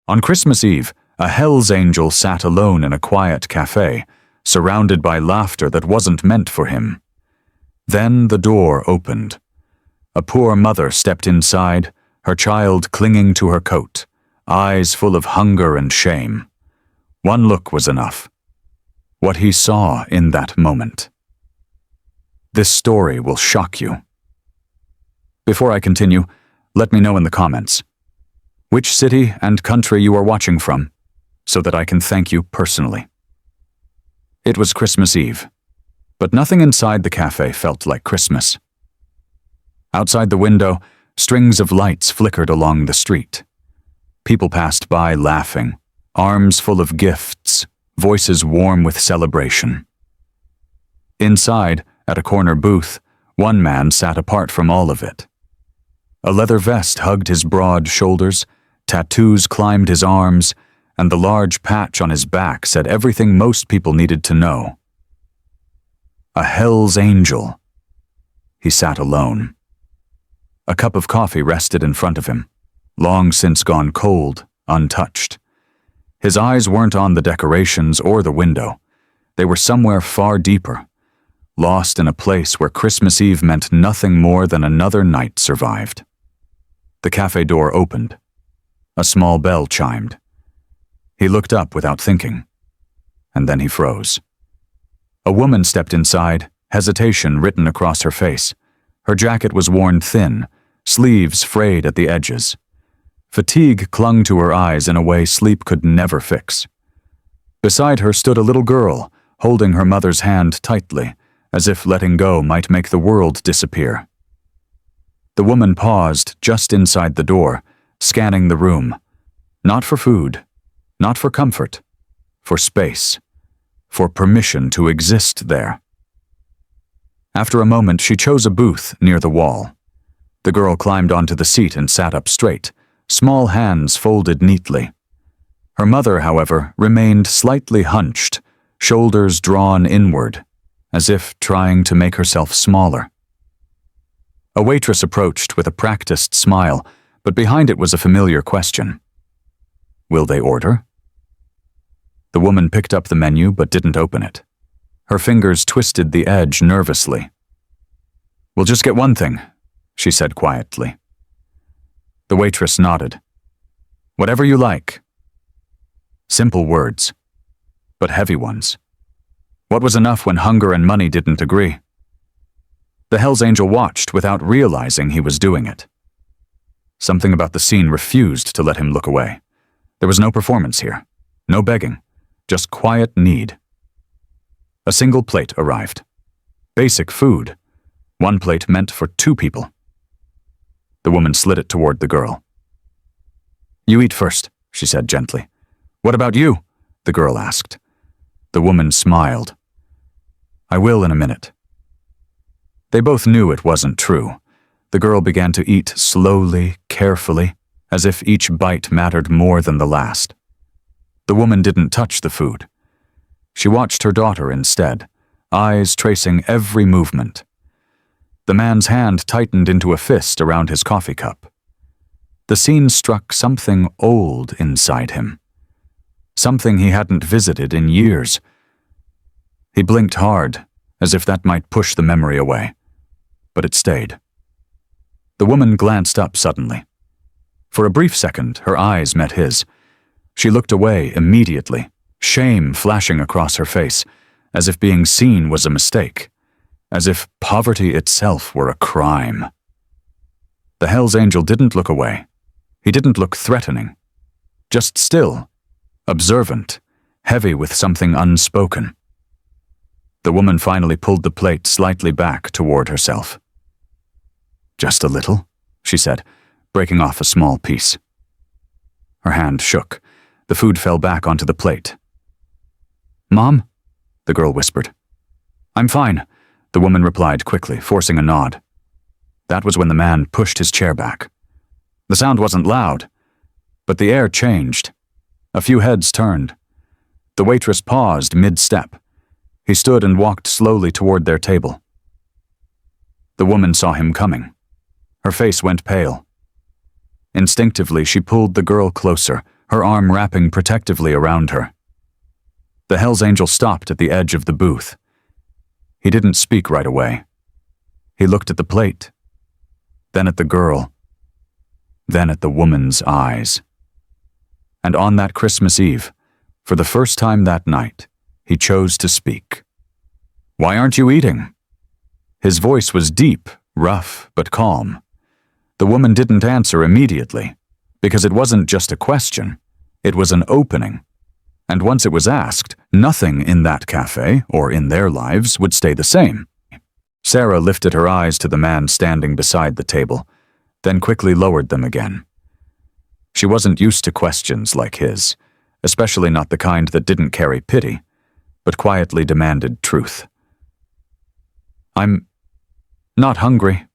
On Christmas Eve, a Hell's Angel sat alone in a quiet cafe, surrounded by laughter that wasn't meant for him. Then the door opened. A poor mother stepped inside, her child clinging to her coat, eyes full of hunger and shame. One look was enough. What he saw in that moment. This story will shock you. Before I continue, let me know in the comments which city and country you are watching from, so that I can thank you personally. It was Christmas Eve, but nothing inside the cafe felt like Christmas. Outside the window, strings of lights flickered along the street. People passed by laughing, arms full of gifts, voices warm with celebration. Inside, at a corner booth, one man sat apart from all of it. A leather vest hugged his broad shoulders, tattoos climbed his arms, and the large patch on his back said everything most people needed to know. A Hell's Angel. He sat alone. A cup of coffee rested in front of him, long since gone cold, untouched. His eyes weren't on the decorations or the window. They were somewhere far deeper, lost in a place where Christmas Eve meant nothing more than another night survived. The cafe door opened. A small bell chimed. He looked up without thinking, and then he froze. A woman stepped inside, hesitation written across her face. Her jacket was worn thin, sleeves frayed at the edges. Fatigue clung to her eyes in a way sleep could never fix. Beside her stood a little girl, holding her mother's hand tightly, as if letting go might make the world disappear. The woman paused just inside the door, scanning the room. Not for food, not for comfort, for space, for permission to exist there. After a moment, she chose a booth near the wall. The girl climbed onto the seat and sat up straight, small hands folded neatly. Her mother, however, remained slightly hunched, shoulders drawn inward, as if trying to make herself smaller. A waitress approached with a practiced smile, but behind it was a familiar question. Will they order? The woman picked up the menu but didn't open it. Her fingers twisted the edge nervously. We'll just get one thing, she said quietly. The waitress nodded. Whatever you like. Simple words, but heavy ones. What was enough when hunger and money didn't agree? The Hell's Angel watched without realizing he was doing it. Something about the scene refused to let him look away. There was no performance here, no begging, just quiet need. A single plate arrived. Basic food. One plate meant for 2 people. The woman slid it toward the girl. You eat first, she said gently. What about you? The girl asked. The woman smiled. I will in a minute. They both knew it wasn't true. The girl began to eat slowly, carefully, as if each bite mattered more than the last. The woman didn't touch the food. She watched her daughter instead, eyes tracing every movement. The man's hand tightened into a fist around his coffee cup. The scene struck something old inside him. Something he hadn't visited in years. He blinked hard, as if that might push the memory away. But it stayed. The woman glanced up suddenly. For a brief second, her eyes met his. She looked away immediately, shame flashing across her face, as if being seen was a mistake, as if poverty itself were a crime. The Hell's Angel didn't look away. He didn't look threatening. Just still, observant, heavy with something unspoken. The woman finally pulled the plate slightly back toward herself. Just a little, she said, breaking off a small piece. Her hand shook. The food fell back onto the plate. Mom? The girl whispered. I'm fine, the woman replied quickly, forcing a nod. That was when the man pushed his chair back. The sound wasn't loud, but the air changed. A few heads turned. The waitress paused mid-step. He stood and walked slowly toward their table. The woman saw him coming. Her face went pale. Instinctively, she pulled the girl closer, her arm wrapping protectively around her. The Hells Angel stopped at the edge of the booth. He didn't speak right away. He looked at the plate, then at the girl, then at the woman's eyes. And on that Christmas Eve, for the first time that night, he chose to speak. "Why aren't you eating?" His voice was deep, rough, but calm. The woman didn't answer immediately, because it wasn't just a question, it was an opening. And once it was asked, nothing in that cafe, or in their lives, would stay the same. Sarah lifted her eyes to the man standing beside the table, then quickly lowered them again. She wasn't used to questions like his, especially not the kind that didn't carry pity, but quietly demanded truth. "I'm not hungry,"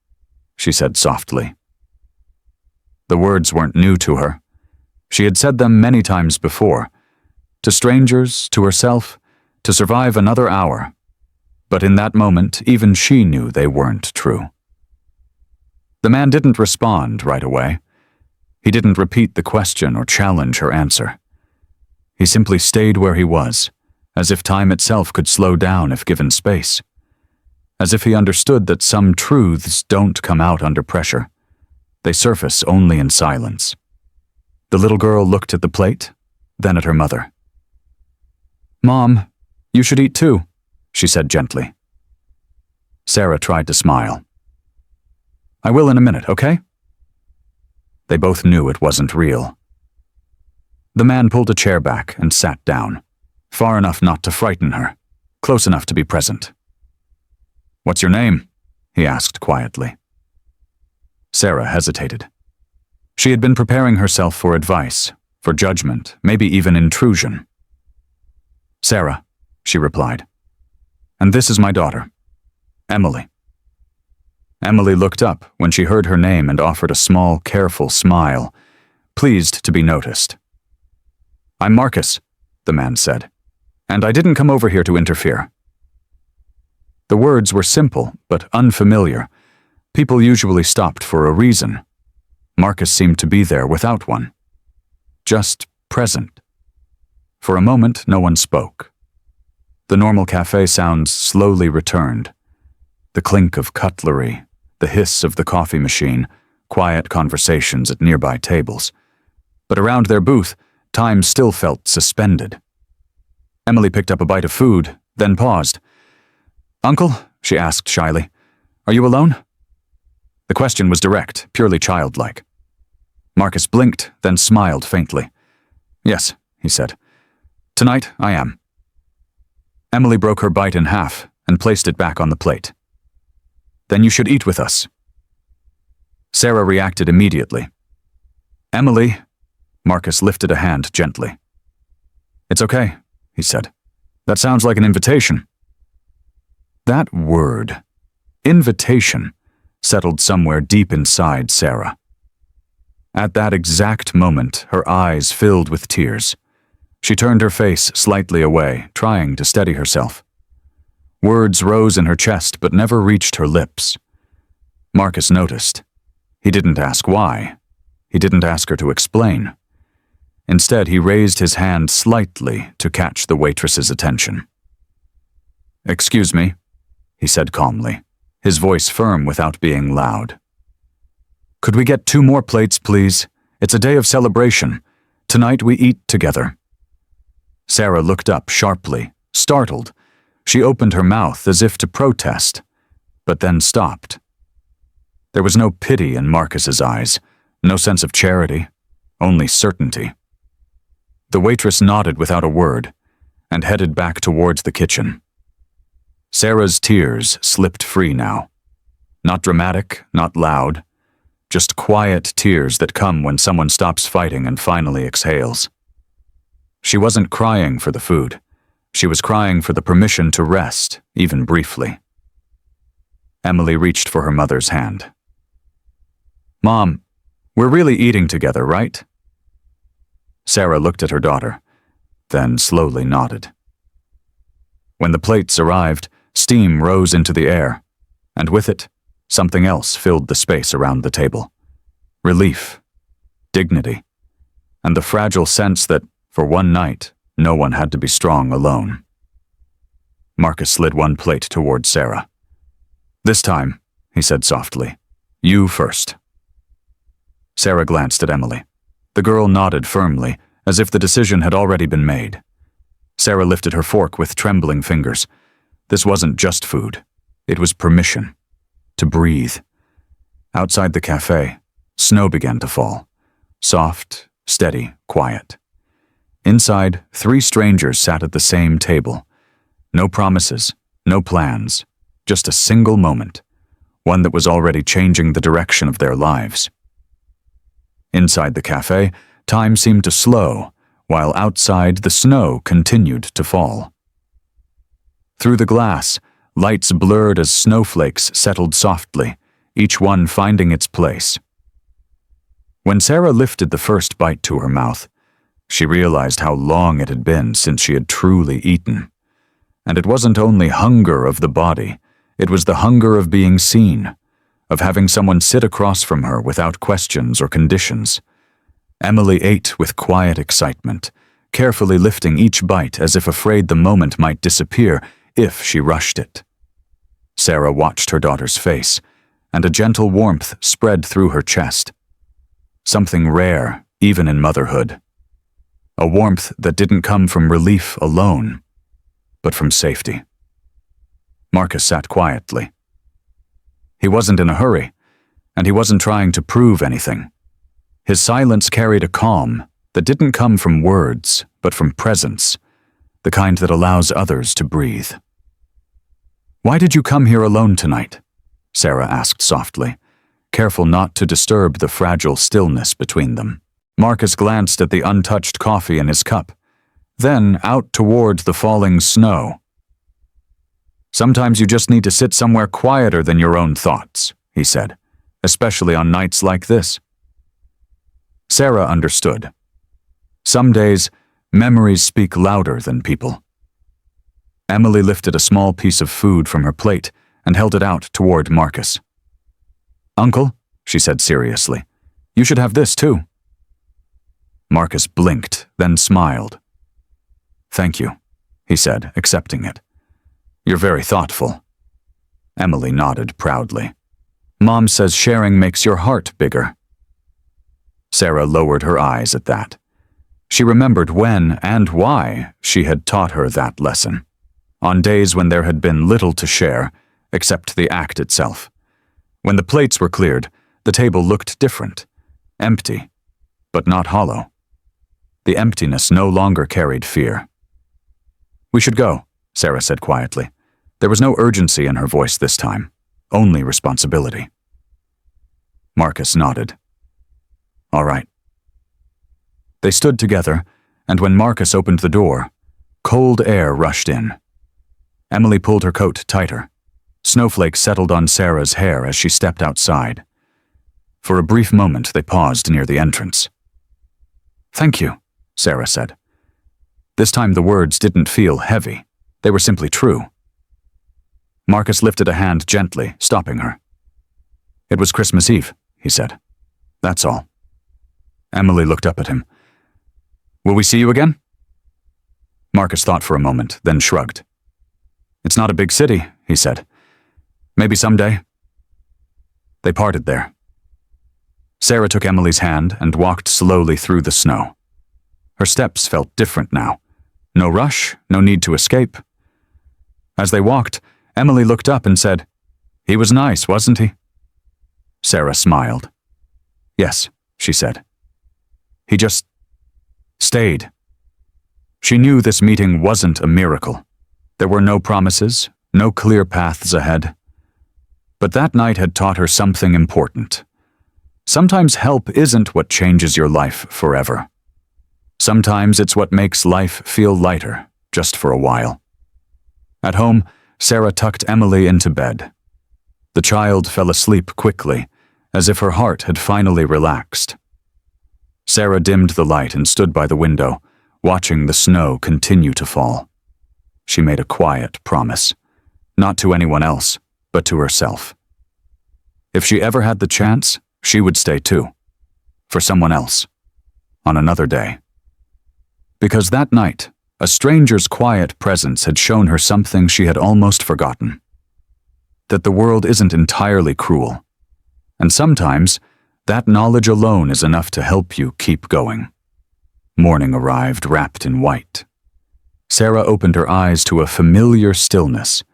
she said softly. The words weren't new to her. She had said them many times before, to strangers, to herself, to survive another hour. But in that moment, even she knew they weren't true. The man didn't respond right away. He didn't repeat the question or challenge her answer. He simply stayed where he was, as if time itself could slow down if given space. As if he understood that some truths don't come out under pressure. They surface only in silence. The little girl looked at the plate, then at her mother. "Mom, you should eat too," she said gently. Sarah tried to smile. "I will in a minute, okay?" They both knew it wasn't real. The man pulled a chair back and sat down, far enough not to frighten her, close enough to be present. "What's your name?" he asked quietly. Sarah hesitated. She had been preparing herself for advice, for judgment, maybe even intrusion. "Sarah," she replied. "And this is my daughter, Emily." Emily looked up when she heard her name and offered a small, careful smile, pleased to be noticed. "I'm Marcus," the man said, "and I didn't come over here to interfere." The words were simple, but unfamiliar. People usually stopped for a reason. Marcus seemed to be there without one. Just present. For a moment, no one spoke. The normal cafe sounds slowly returned. The clink of cutlery, the hiss of the coffee machine, quiet conversations at nearby tables. But around their booth, time still felt suspended. Emily picked up a bite of food, then paused. "Uncle?" she asked shyly. "Are you alone?" The question was direct, purely childlike. Marcus blinked, then smiled faintly. "Yes," he said. "Tonight, I am." Emily broke her bite in half and placed it back on the plate. "Then you should eat with us." Sarah reacted immediately. "Emily," Marcus lifted a hand gently. "It's okay," he said. "That sounds like an invitation." That word, invitation, settled somewhere deep inside Sarah. At that exact moment, her eyes filled with tears. She turned her face slightly away, trying to steady herself. Words rose in her chest but never reached her lips. Marcus noticed. He didn't ask why. He didn't ask her to explain. Instead, he raised his hand slightly to catch the waitress's attention. "Excuse me," he said calmly, his voice firm without being loud. "Could we get 2 more plates, please? It's a day of celebration. Tonight we eat together." Sarah looked up sharply, startled. She opened her mouth as if to protest, but then stopped. There was no pity in Marcus's eyes, no sense of charity, only certainty. The waitress nodded without a word and headed back towards the kitchen. Sarah's tears slipped free now. Not dramatic, not loud, just quiet tears that come when someone stops fighting and finally exhales. She wasn't crying for the food. She was crying for the permission to rest, even briefly. Emily reached for her mother's hand. "Mom, we're really eating together, right?" Sarah looked at her daughter, then slowly nodded. When the plates arrived, steam rose into the air, and with it, something else filled the space around the table. Relief, dignity, and the fragile sense that, for one night, no one had to be strong alone. Marcus slid one plate toward Sarah. "This time," he said softly, "you first." Sarah glanced at Emily. The girl nodded firmly, as if the decision had already been made. Sarah lifted her fork with trembling fingers. This wasn't just food. It was permission. To breathe. Outside the cafe, snow began to fall. Soft, steady, quiet. Inside, 3 strangers sat at the same table. No promises, no plans, just a single moment, one that was already changing the direction of their lives. Inside the cafe, time seemed to slow, while outside the snow continued to fall. Through the glass, lights blurred as snowflakes settled softly, each one finding its place. When Sarah lifted the first bite to her mouth, she realized how long it had been since she had truly eaten. And it wasn't only hunger of the body, it was the hunger of being seen, of having someone sit across from her without questions or conditions. Emily ate with quiet excitement, carefully lifting each bite as if afraid the moment might disappear if she rushed it. Sarah watched her daughter's face, and a gentle warmth spread through her chest. Something rare, even in motherhood. A warmth that didn't come from relief alone, but from safety. Marcus sat quietly. He wasn't in a hurry, and he wasn't trying to prove anything. His silence carried a calm that didn't come from words, but from presence, the kind that allows others to breathe. "Why did you come here alone tonight?" Sarah asked softly, careful not to disturb the fragile stillness between them. Marcus glanced at the untouched coffee in his cup, then out toward the falling snow. "Sometimes you just need to sit somewhere quieter than your own thoughts," he said, "especially on nights like this." Sarah understood. Some days, memories speak louder than people. Emily lifted a small piece of food from her plate and held it out toward Marcus. "Uncle," she said seriously, "you should have this too." Marcus blinked, then smiled. "Thank you," he said, accepting it. "You're very thoughtful." Emily nodded proudly. "Mom says sharing makes your heart bigger." Sarah lowered her eyes at that. She remembered when and why she had taught her that lesson, on days when there had been little to share, except the act itself. When the plates were cleared, the table looked different, empty, but not hollow. The emptiness no longer carried fear. "We should go," Sarah said quietly. There was no urgency in her voice this time, only responsibility. Marcus nodded. "All right." They stood together, and when Marcus opened the door, cold air rushed in. Emily pulled her coat tighter. Snowflakes settled on Sarah's hair as she stepped outside. For a brief moment, they paused near the entrance. "Thank you," Sarah said. This time the words didn't feel heavy. They were simply true. Marcus lifted a hand gently, stopping her. "It was Christmas Eve," he said. "That's all." Emily looked up at him. "Will we see you again?" Marcus thought for a moment, then shrugged. "It's not a big city," he said. "Maybe someday." They parted there. Sarah took Emily's hand and walked slowly through the snow. Her steps felt different now. No rush, no need to escape. As they walked, Emily looked up and said, "He was nice, wasn't he?" Sarah smiled. "Yes," she said. "He just stayed." She knew this meeting wasn't a miracle. There were no promises, no clear paths ahead. But that night had taught her something important. Sometimes help isn't what changes your life forever. Sometimes it's what makes life feel lighter, just for a while. At home, Sarah tucked Emily into bed. The child fell asleep quickly, as if her heart had finally relaxed. Sarah dimmed the light and stood by the window, watching the snow continue to fall. She made a quiet promise, not to anyone else, but to herself. If she ever had the chance, she would stay too. For someone else. on another day. Because that night, a stranger's quiet presence had shown her something she had almost forgotten. That the world isn't entirely cruel. And sometimes, that knowledge alone is enough to help you keep going. Morning arrived wrapped in white. Sarah opened her eyes to a familiar stillness,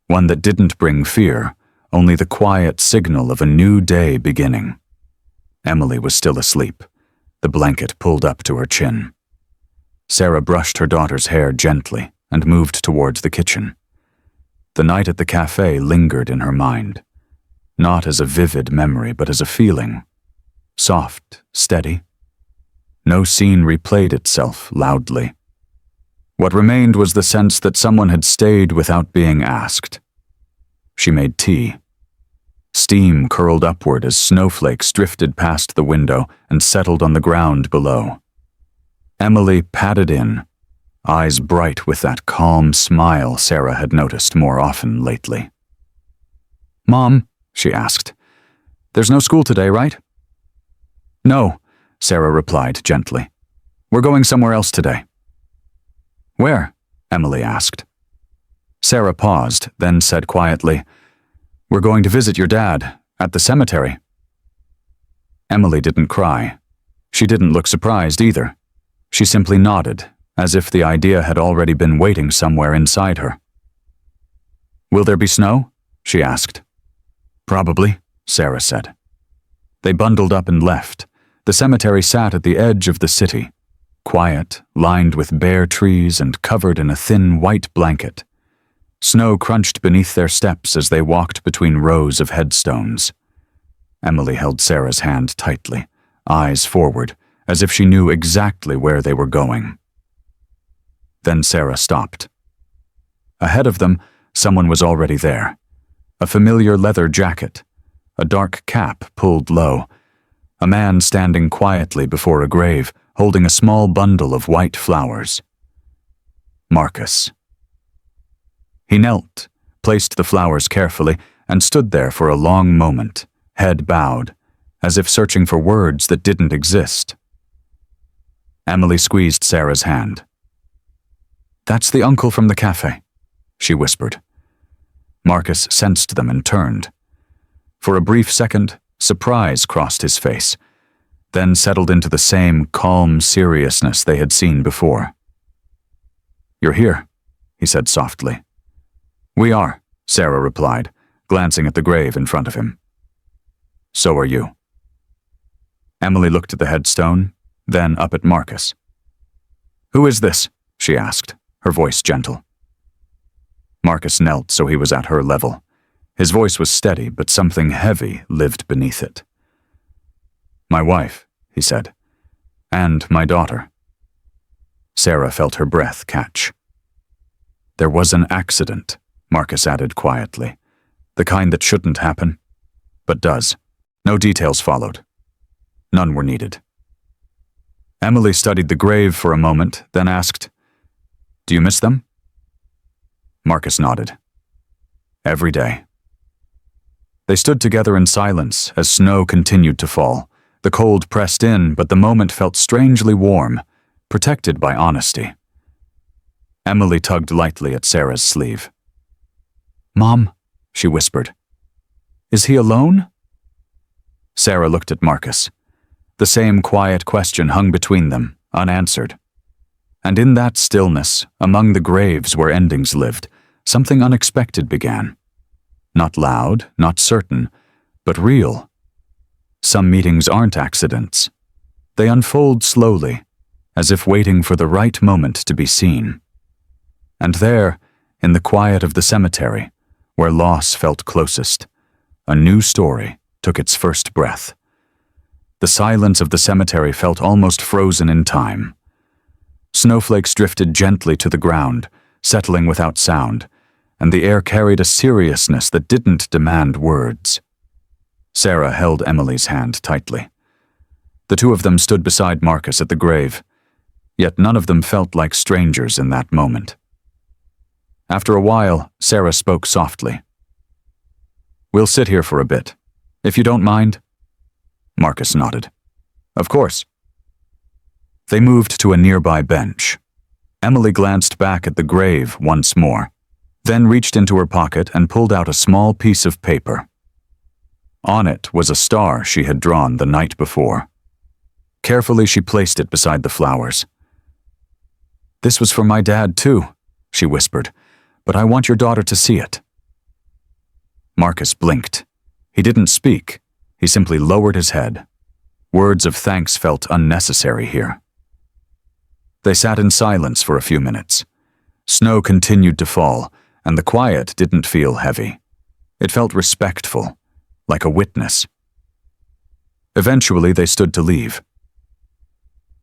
one that didn't bring fear, only the quiet signal of a new day beginning. Emily was still asleep, the blanket pulled up to her chin. Sarah brushed her daughter's hair gently and moved towards the kitchen. The night at the cafe lingered in her mind, not as a vivid memory but as a feeling, soft, steady. No scene replayed itself loudly. What remained was the sense that someone had stayed without being asked. She made tea. Steam curled upward as snowflakes drifted past the window and settled on the ground below. Emily padded in, eyes bright with that calm smile Sarah had noticed more often lately. "Mom," she asked, "there's no school today, right?" "No," Sarah replied gently. "We're going somewhere else today." "Where?" Emily asked. Sarah paused, then said quietly, "We're going to visit your dad, at the cemetery." Emily didn't cry. She didn't look surprised either. She simply nodded, as if the idea had already been waiting somewhere inside her. "Will there be snow?" she asked. "Probably," Sarah said. They bundled up and left. The cemetery sat at the edge of the city, quiet, lined with bare trees and covered in a thin white blanket. Snow crunched beneath their steps as they walked between rows of headstones. Emily held Sarah's hand tightly, eyes forward, as if she knew exactly where they were going. Then Sarah stopped. Ahead of them, someone was already there. A familiar leather jacket, a dark cap pulled low, a man standing quietly before a grave, holding a small bundle of white flowers. Marcus. He knelt, placed the flowers carefully, and stood there for a long moment, head bowed, as if searching for words that didn't exist. Emily squeezed Sarah's hand. "That's the uncle from the cafe," she whispered. Marcus sensed them and turned. For a brief second, surprise crossed his face, then settled into the same calm seriousness they had seen before. "You're here," he said softly. "We are," Sarah replied, glancing at the grave in front of him. "So are you." Emily looked at the headstone, then up at Marcus. "Who is this?" she asked, her voice gentle. Marcus knelt so he was at her level. His voice was steady, but something heavy lived beneath it. "My wife," he said, "and my daughter." Sarah felt her breath catch. "There was an accident," Marcus added quietly. "The kind that shouldn't happen, but does." No details followed. None were needed. Emily studied the grave for a moment, then asked, "Do you miss them?" Marcus nodded. "Every day." They stood together in silence as snow continued to fall. The cold pressed in, but the moment felt strangely warm, protected by honesty. Emily tugged lightly at Sarah's sleeve. "Mom," she whispered, "is he alone?" Sarah looked at Marcus. The same quiet question hung between them, unanswered. And in that stillness, among the graves where endings lived, something unexpected began. Not loud, not certain, but real. Some meetings aren't accidents. They unfold slowly, as if waiting for the right moment to be seen. And there, in the quiet of the cemetery, where loss felt closest, a new story took its first breath. The silence of the cemetery felt almost frozen in time. Snowflakes drifted gently to the ground, settling without sound, and the air carried a seriousness that didn't demand words. Sarah held Emily's hand tightly. The two of them stood beside Marcus at the grave, yet none of them felt like strangers in that moment. After a while, Sarah spoke softly. "We'll sit here for a bit, if you don't mind." Marcus nodded. "Of course." They moved to a nearby bench. Emily glanced back at the grave once more, then reached into her pocket and pulled out a small piece of paper. On it was a star she had drawn the night before. Carefully, she placed it beside the flowers. "This was for my dad, too," she whispered, "but I want your daughter to see it." Marcus blinked. He didn't speak. He simply lowered his head. Words of thanks felt unnecessary here. They sat in silence for a few minutes. Snow continued to fall, and the quiet didn't feel heavy. It felt respectful, like a witness. Eventually, they stood to leave.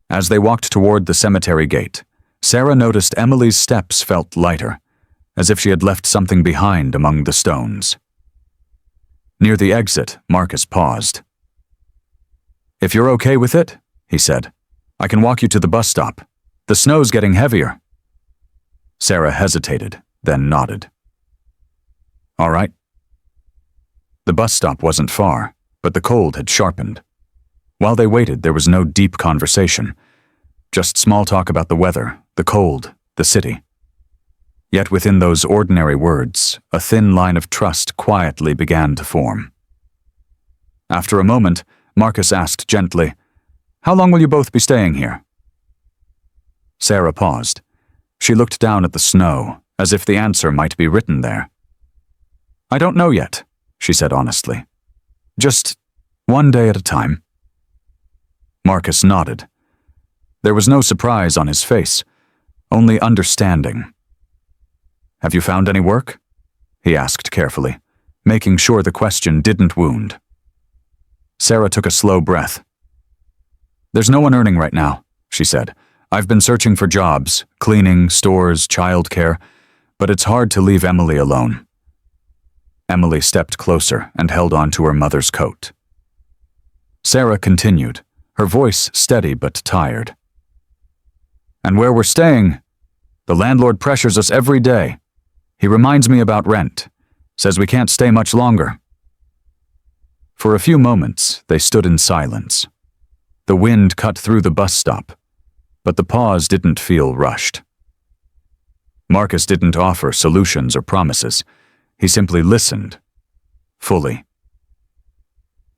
As they walked toward the cemetery gate, Sarah noticed Emily's steps felt lighter, as if she had left something behind among the stones. Near the exit, Marcus paused. "If you're okay with it," he said, "I can walk you to the bus stop. The snow's getting heavier." Sarah hesitated, then nodded. "All right." The bus stop wasn't far, but the cold had sharpened. While they waited, there was no deep conversation, just small talk about the weather, the cold, the city. Yet within those ordinary words, a thin line of trust quietly began to form. After a moment, Marcus asked gently, "How long will you both be staying here?" Sarah paused. She looked down at the snow, as if the answer might be written there. "I don't know yet," she said honestly. "Just one day at a time." Marcus nodded. There was no surprise on his face, only understanding. "Have you found any work?" he asked carefully, making sure the question didn't wound. Sarah took a slow breath. "There's no one earning right now," she said. "I've been searching for jobs, cleaning, stores, childcare, but it's hard to leave Emily alone." Emily stepped closer and held on to her mother's coat. Sarah continued, her voice steady but tired. "And where we're staying, the landlord pressures us every day. He reminds me about rent, says we can't stay much longer." For a few moments, they stood in silence. The wind cut through the bus stop, but the pause didn't feel rushed. Marcus didn't offer solutions or promises. He simply listened, fully.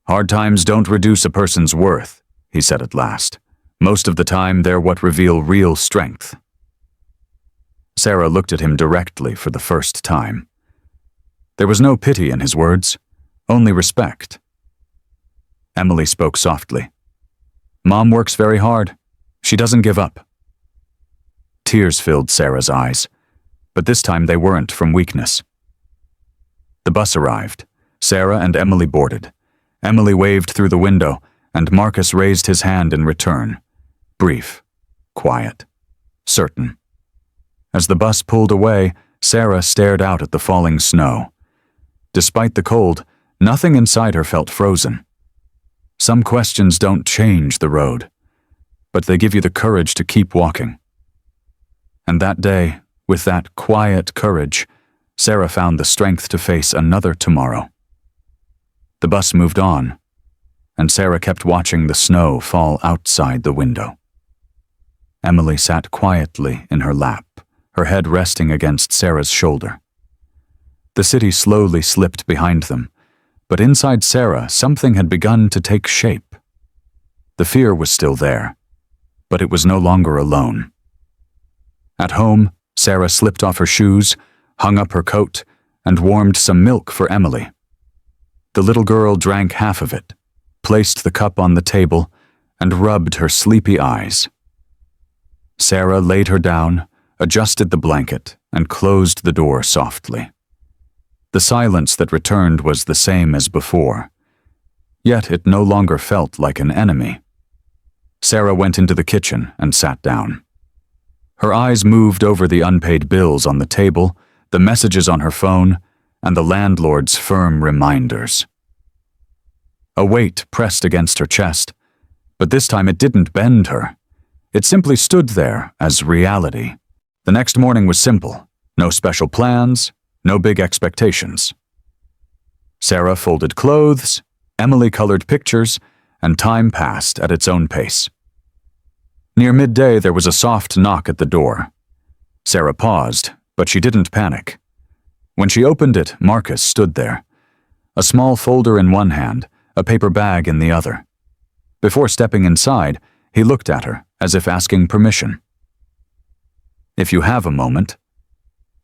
"Hard times don't reduce a person's worth," he said at last. "Most of the time, they're what reveal real strength." Sarah looked at him directly for the first time. There was no pity in his words, only respect. Emily spoke softly. "Mom works very hard. She doesn't give up." Tears filled Sarah's eyes, but this time they weren't from weakness. The bus arrived. Sarah and Emily boarded. Emily waved through the window, and Marcus raised his hand in return. Brief, quiet, certain. As the bus pulled away, Sarah stared out at the falling snow. Despite the cold, nothing inside her felt frozen. Some questions don't change the road, but they give you the courage to keep walking. And that day, with that quiet courage, Sarah found the strength to face another tomorrow. The bus moved on, and Sarah kept watching the snow fall outside the window. Emily sat quietly in her lap, her head resting against Sarah's shoulder. The city slowly slipped behind them, but inside Sarah, something had begun to take shape. The fear was still there, but it was no longer alone. At home, Sarah slipped off her shoes, hung up her coat, and warmed some milk for Emily. The little girl drank half of it, placed the cup on the table, and rubbed her sleepy eyes. Sarah laid her down, adjusted the blanket, and closed the door softly. The silence that returned was the same as before, yet it no longer felt like an enemy. Sarah went into the kitchen and sat down. Her eyes moved over the unpaid bills on the table, the messages on her phone, and the landlord's firm reminders. A weight pressed against her chest, but this time it didn't bend her. It simply stood there as reality. The next morning was simple. No special plans, no big expectations. Sarah folded clothes, Emily colored pictures, and time passed at its own pace. Near midday, there was a soft knock at the door. Sarah paused, but she didn't panic. When she opened it, Marcus stood there, a small folder in one hand, a paper bag in the other. Before stepping inside, he looked at her, as if asking permission. "If you have a moment."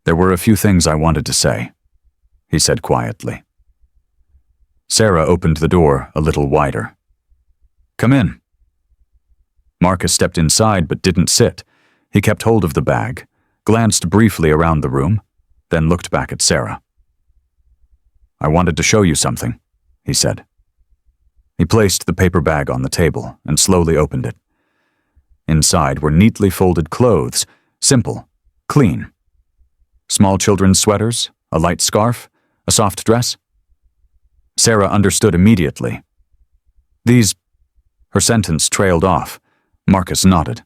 "There were a few things I wanted to say," he said quietly. Sarah opened the door a little wider. "Come in." Marcus stepped inside but didn't sit. He kept hold of the bag, glanced briefly around the room, then looked back at Sarah. "I wanted to show you something," he said. He placed the paper bag on the table and slowly opened it. Inside were neatly folded clothes, simple, clean. Small children's sweaters, a light scarf, a soft dress. Sarah understood immediately. Her sentence trailed off. Marcus nodded.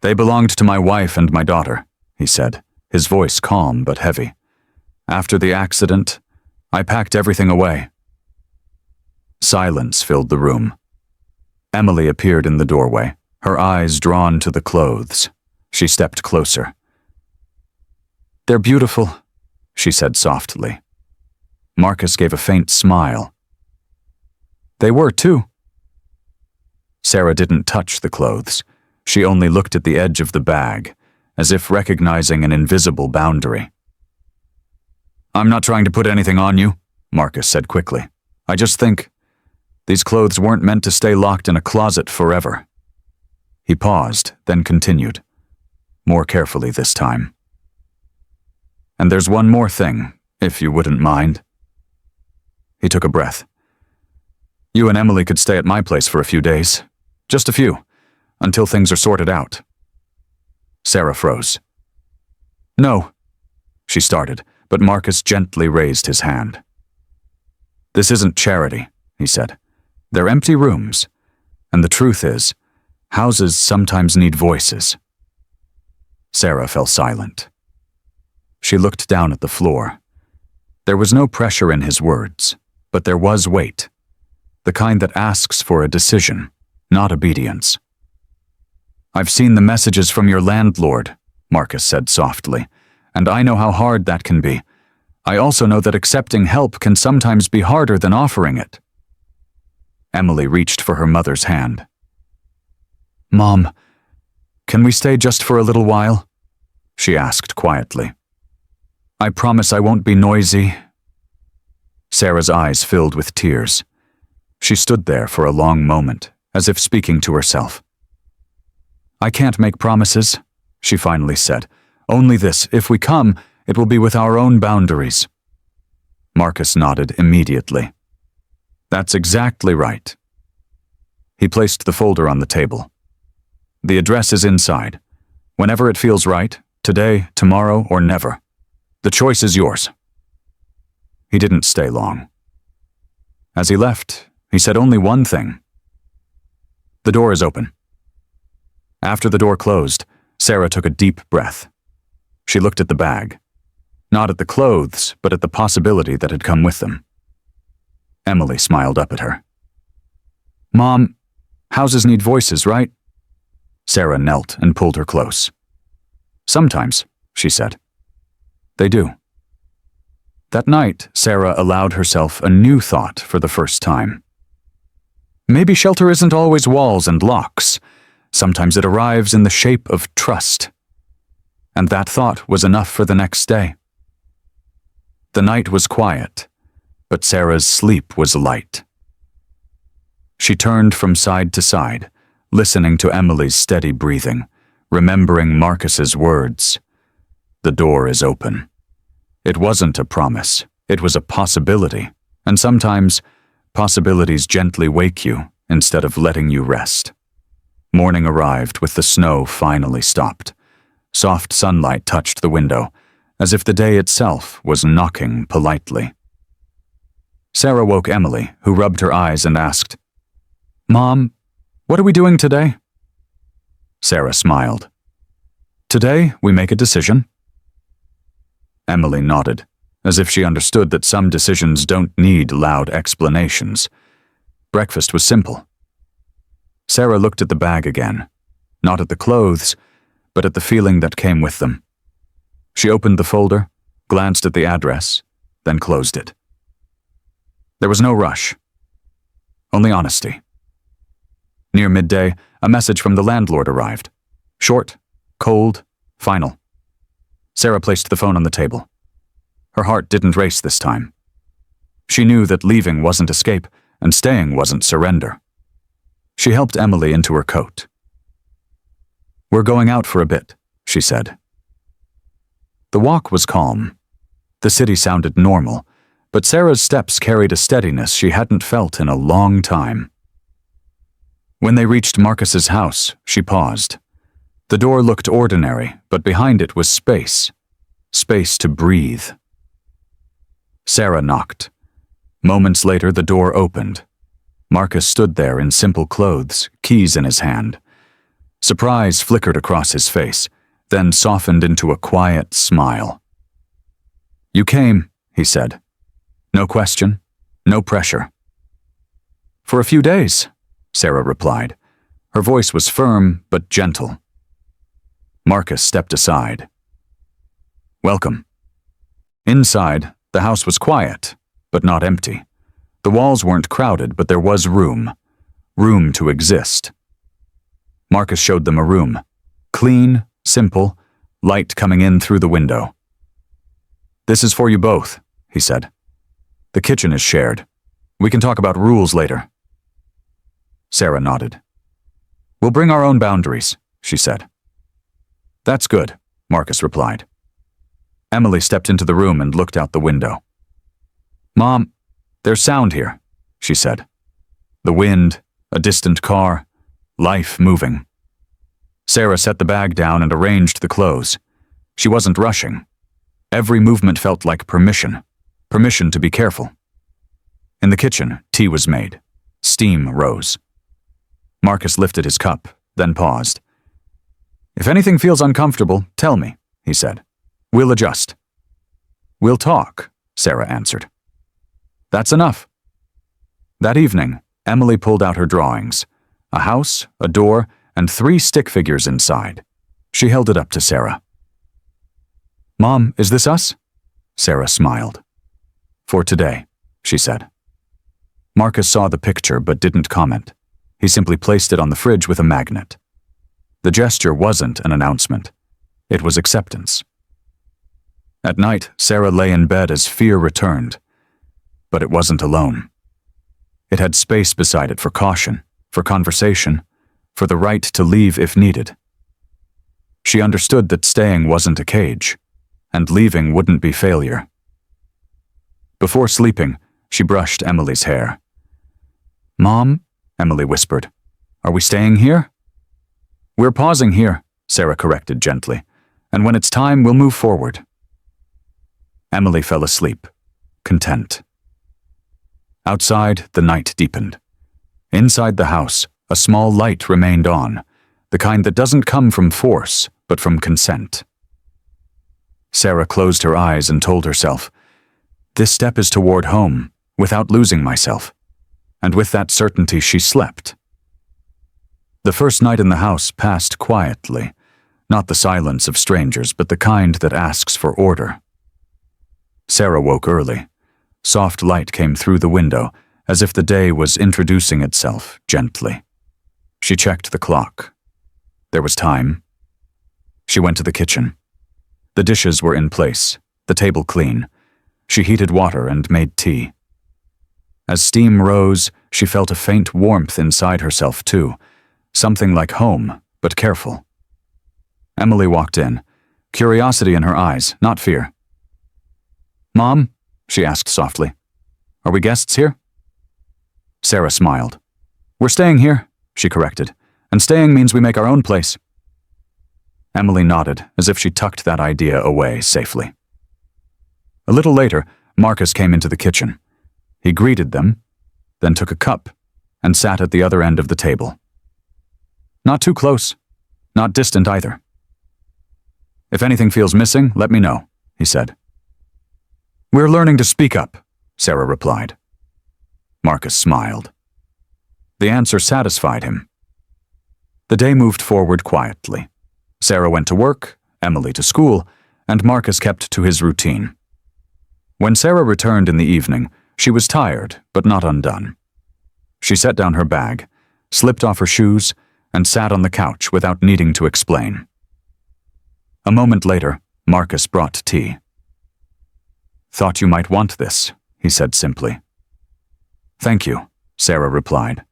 "They belonged to my wife and my daughter," he said, his voice calm but heavy. "After the accident, I packed everything away." Silence filled the room. Emily appeared in the doorway, her eyes drawn to the clothes. She stepped closer. "They're beautiful," she said softly. Marcus gave a faint smile. "They were, too." Sarah didn't touch the clothes. She only looked at the edge of the bag, as if recognizing an invisible boundary. "I'm not trying to put anything on you," Marcus said quickly. "I just think these clothes weren't meant to stay locked in a closet forever." He paused, then continued, more carefully this time. "And there's one more thing, if you wouldn't mind." He took a breath. "You and Emily could stay at my place for a few days. Just a few, until things are sorted out." Sarah froze. "No," she started, but Marcus gently raised his hand. "This isn't charity," he said. "They're empty rooms, and the truth is, houses sometimes need voices." Sarah fell silent. She looked down at the floor. There was no pressure in his words, but there was weight, the kind that asks for a decision, not obedience. "I've seen the messages from your landlord," Marcus said softly, "and I know how hard that can be. I also know that accepting help can sometimes be harder than offering it." Emily reached for her mother's hand. "Mom, can we stay just for a little while?" she asked quietly. "I promise I won't be noisy." Sarah's eyes filled with tears. She stood there for a long moment, as if speaking to herself. "I can't make promises," she finally said. "Only this, if we come, it will be with our own boundaries." Marcus nodded immediately. "That's exactly right." He placed the folder on the table. "The address is inside. Whenever it feels right, today, tomorrow, or never. The choice is yours." He didn't stay long. As he left, he said only one thing. "The door is open." After the door closed, Sarah took a deep breath. She looked at the bag. Not at the clothes, but at the possibility that had come with them. Emily smiled up at her. "Mom, houses need voices, right?" Sarah knelt and pulled her close. "Sometimes," she said. "They do." That night, Sarah allowed herself a new thought for the first time. Maybe shelter isn't always walls and locks. Sometimes it arrives in the shape of trust. And that thought was enough for the next day. The night was quiet, but Sarah's sleep was light. She turned from side to side, listening to Emily's steady breathing, remembering Marcus's words. "The door is open." It wasn't a promise, it was a possibility, and sometimes possibilities gently wake you instead of letting you rest. Morning arrived with the snow finally stopped. Soft sunlight touched the window, as if the day itself was knocking politely. Sarah woke Emily, who rubbed her eyes and asked, "Mom, what are we doing today?" Sarah smiled. "Today, we make a decision." Emily nodded, as if she understood that some decisions don't need loud explanations. Breakfast was simple. Sarah looked at the bag again. not at the clothes, but at the feeling that came with them. She opened the folder, glanced at the address, then closed it. There was no rush, only honesty. Near midday, a message from the landlord arrived. Short, cold, final. Sarah placed the phone on the table. Her heart didn't race this time. She knew that leaving wasn't escape, and staying wasn't surrender. She helped Emily into her coat. "We're going out for a bit," she said. The walk was calm. The city sounded normal, but Sarah's steps carried a steadiness she hadn't felt in a long time. When they reached Marcus's house, she paused. The door looked ordinary, but behind it was space. Space to breathe. Sarah knocked. Moments later, the door opened. Marcus stood there in simple clothes, keys in his hand. Surprise flickered across his face, then softened into a quiet smile. "You came," he said. "No question, no pressure." "For a few days," Sarah replied. Her voice was firm but gentle. Marcus stepped aside. "Welcome." Inside, the house was quiet, but not empty. The walls weren't crowded, but there was room. Room to exist. Marcus showed them a room. Clean, simple, light coming in through the window. "This is for you both," he said. "The kitchen is shared. We can talk about rules later." Sarah nodded. "We'll bring our own boundaries," she said. "That's good," Marcus replied. Emily stepped into the room and looked out the window. "Mom, there's sound here," she said. The wind, a distant car, life moving. Sarah set the bag down and arranged the clothes. She wasn't rushing. Every movement felt like permission. Permission to be careful. In the kitchen, tea was made. Steam rose. Marcus lifted his cup, then paused. "If anything feels uncomfortable, tell me," he said. "We'll adjust." "We'll talk," Sarah answered. "That's enough." That evening, Emily pulled out her drawings. A house, a door, and 3 stick figures inside. She held it up to Sarah. "Mom, is this us?" Sarah smiled. "For today," she said. Marcus saw the picture but didn't comment. He simply placed it on the fridge with a magnet. The gesture wasn't an announcement. It was acceptance. At night, Sarah lay in bed as fear returned. But it wasn't alone. It had space beside it for caution, for conversation, for the right to leave if needed. She understood that staying wasn't a cage, and leaving wouldn't be failure. Before sleeping, she brushed Emily's hair. "Mom," Emily whispered, "are we staying here?" "We're pausing here," Sarah corrected gently, "and when it's time, we'll move forward." Emily fell asleep, content. Outside, the night deepened. Inside the house, a small light remained on, the kind that doesn't come from force, but from consent. Sarah closed her eyes and told herself, "This step is toward home, without losing myself." And with that certainty, she slept. The first night in the house passed quietly, not the silence of strangers, but the kind that asks for order. Sarah woke early. Soft light came through the window, as if the day was introducing itself gently. She checked the clock. There was time. She went to the kitchen. The dishes were in place, the table clean. She heated water and made tea. As steam rose, she felt a faint warmth inside herself too, something like home, but careful. Emily walked in, curiosity in her eyes, not fear. "Mom?" she asked softly. "Are we guests here?" Sarah smiled. "We're staying here," she corrected, "and staying means we make our own place." Emily nodded, as if she tucked that idea away safely. A little later, Marcus came into the kitchen. He greeted them, then took a cup, and sat at the other end of the table. Not too close, not distant either. "If anything feels missing, let me know," he said. "We're learning to speak up," Sarah replied. Marcus smiled. The answer satisfied him. The day moved forward quietly. Sarah went to work, Emily to school, and Marcus kept to his routine. When Sarah returned in the evening, she was tired, but not undone. She set down her bag, slipped off her shoes, and sat on the couch without needing to explain. A moment later, Marcus brought tea. "Thought you might want this," he said simply. "Thank you," Sarah replied.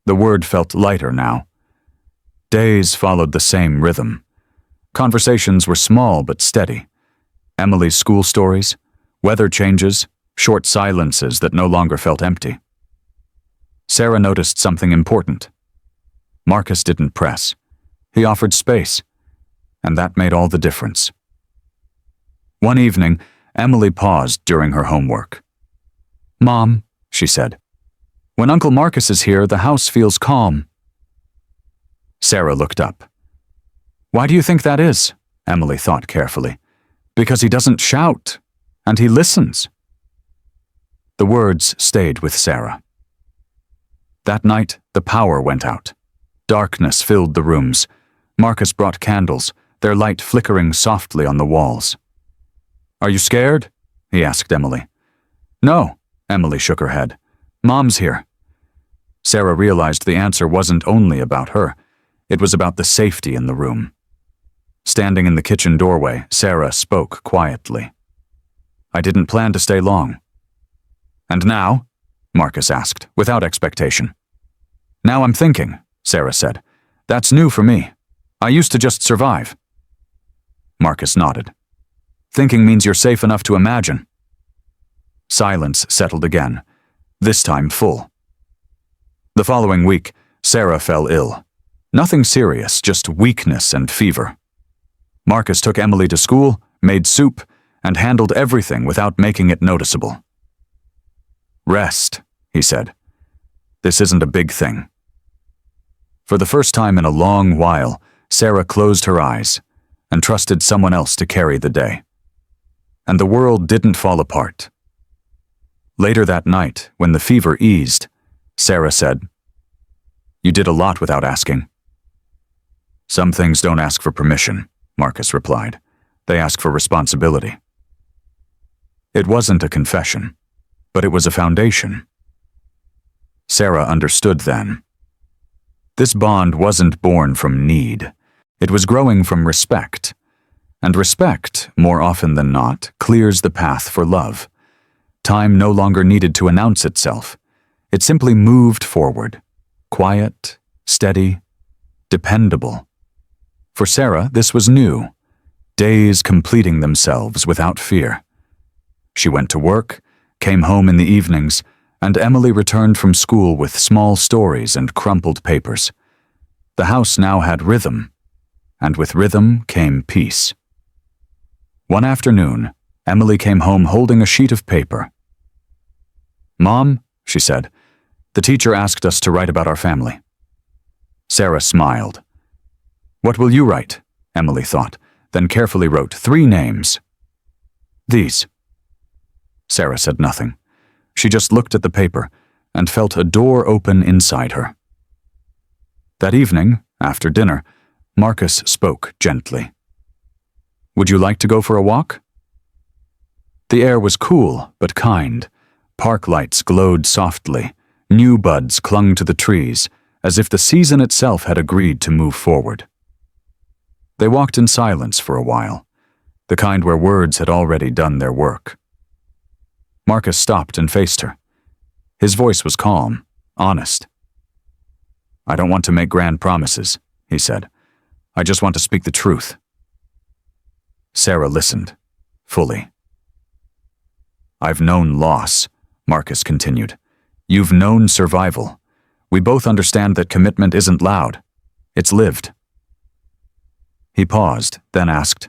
The word felt lighter now. Days followed the same rhythm. Conversations were small but steady. Emily's school stories, weather changes, short silences that no longer felt empty. Sarah noticed something important. Marcus didn't press. He offered space, and that made all the difference. One evening, Emily paused during her homework. "Mom," she said, "when Uncle Marcus is here, the house feels calm." Sarah looked up. "Why do you think that is?" Emily thought carefully. "Because he doesn't shout, and he listens." The words stayed with Sarah. That night, the power went out. Darkness filled the rooms. Marcus brought candles, their light flickering softly on the walls. "Are you scared?" he asked Emily. "No," Emily shook her head. "Mom's here." Sarah realized the answer wasn't only about her. It was about the safety in the room. Standing in the kitchen doorway, Sarah spoke quietly. "I didn't plan to stay long." "And now?" Marcus asked, without expectation. "Now I'm thinking," Sarah said. "That's new for me. I used to just survive." Marcus nodded. "Thinking means you're safe enough to imagine." Silence settled again, this time full. The following week, Sarah fell ill. Nothing serious, just weakness and fever. Marcus took Emily to school, made soup, and handled everything without making it noticeable. "Rest," he said. "This isn't a big thing." For the first time in a long while, Sarah closed her eyes and trusted someone else to carry the day. And the world didn't fall apart. Later that night, when the fever eased, Sarah said, "You did a lot without asking." "Some things don't ask for permission," Marcus replied. "They ask for responsibility." It wasn't a confession, but it was a foundation. Sarah understood then. This bond wasn't born from need. It was growing from respect. And respect, more often than not, clears the path for love. Time no longer needed to announce itself. It simply moved forward. Quiet, steady, dependable. For Sarah, this was new. Days completing themselves without fear. She went to work, came home in the evenings, and Emily returned from school with small stories and crumpled papers. The house now had rhythm, and with rhythm came peace. One afternoon, Emily came home holding a sheet of paper. "Mom," she said, "the teacher asked us to write about our family." Sarah smiled. "What will you write?" Emily thought, then carefully wrote 3 names. "These." Sarah said nothing. She just looked at the paper and felt a door open inside her. That evening, after dinner, Marcus spoke gently. "Would you like to go for a walk?" The air was cool but kind. Park lights glowed softly. New buds clung to the trees, as if the season itself had agreed to move forward. They walked in silence for a while, the kind where words had already done their work. Marcus stopped and faced her. His voice was calm, honest. "I don't want to make grand promises," he said. "I just want to speak the truth." Sarah listened, fully. "I've known loss," Marcus continued. "You've known survival. We both understand that commitment isn't loud. It's lived." He paused, then asked,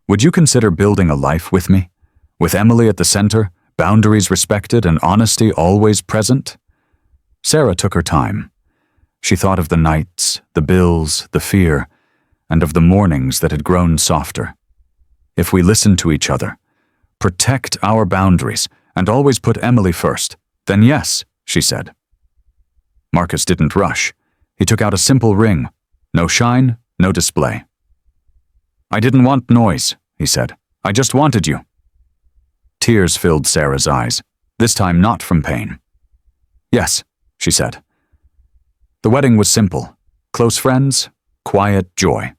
"Would you consider building a life with me? With Emily at the center, boundaries respected, and honesty always present?" Sarah took her time. She thought of the nights, the bills, the fear, and of the mornings that had grown softer. If we listen to each other, protect our boundaries, and always put Emily first, then yes, she said. Marcus didn't rush. He took out a simple ring. No shine, no display. "I didn't want noise," he said. "I just wanted you." Tears filled Sarah's eyes, this time not from pain. "Yes," she said. The wedding was simple. Close friends, quiet joy.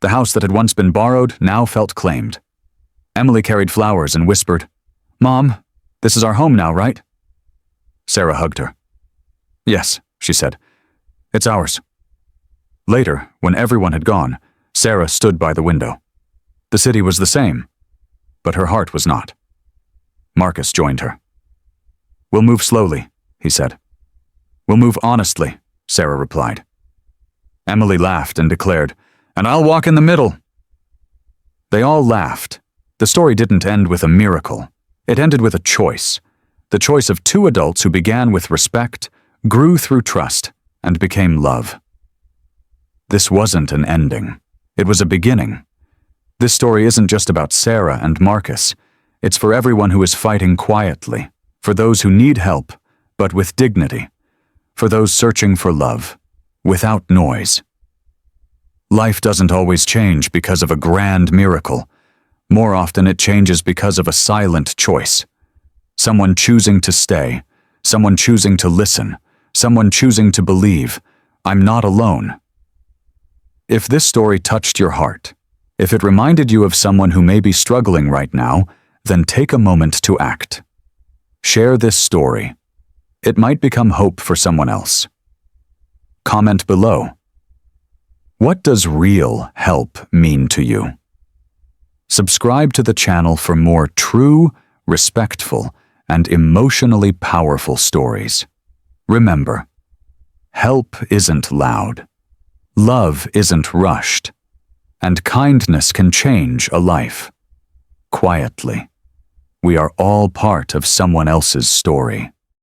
The house that had once been borrowed now felt claimed. Emily carried flowers and whispered, "Mom, this is our home now, right?" Sarah hugged her. "Yes," she said. "It's ours." Later, when everyone had gone, Sarah stood by the window. The city was the same, but her heart was not. Marcus joined her. "We'll move slowly," he said. "We'll move honestly," Sarah replied. Emily laughed and declared, "And I'll walk in the middle." They all laughed. The story didn't end with a miracle. It ended with a choice. The choice of two adults who began with respect, grew through trust, and became love. This wasn't an ending. It was a beginning. This story isn't just about Sarah and Marcus. It's for everyone who is fighting quietly, for those who need help, but with dignity, for those searching for love, without noise. Life doesn't always change because of a grand miracle. More often it changes because of a silent choice. Someone choosing to stay, someone choosing to listen, someone choosing to believe, I'm not alone. If this story touched your heart, if it reminded you of someone who may be struggling right now, then take a moment to act. Share this story. It might become hope for someone else. Comment below. What does real help mean to you? Subscribe to the channel for more true, respectful, and emotionally powerful stories. Remember, help isn't loud, love isn't rushed, and kindness can change a life. Quietly, we are all part of someone else's story.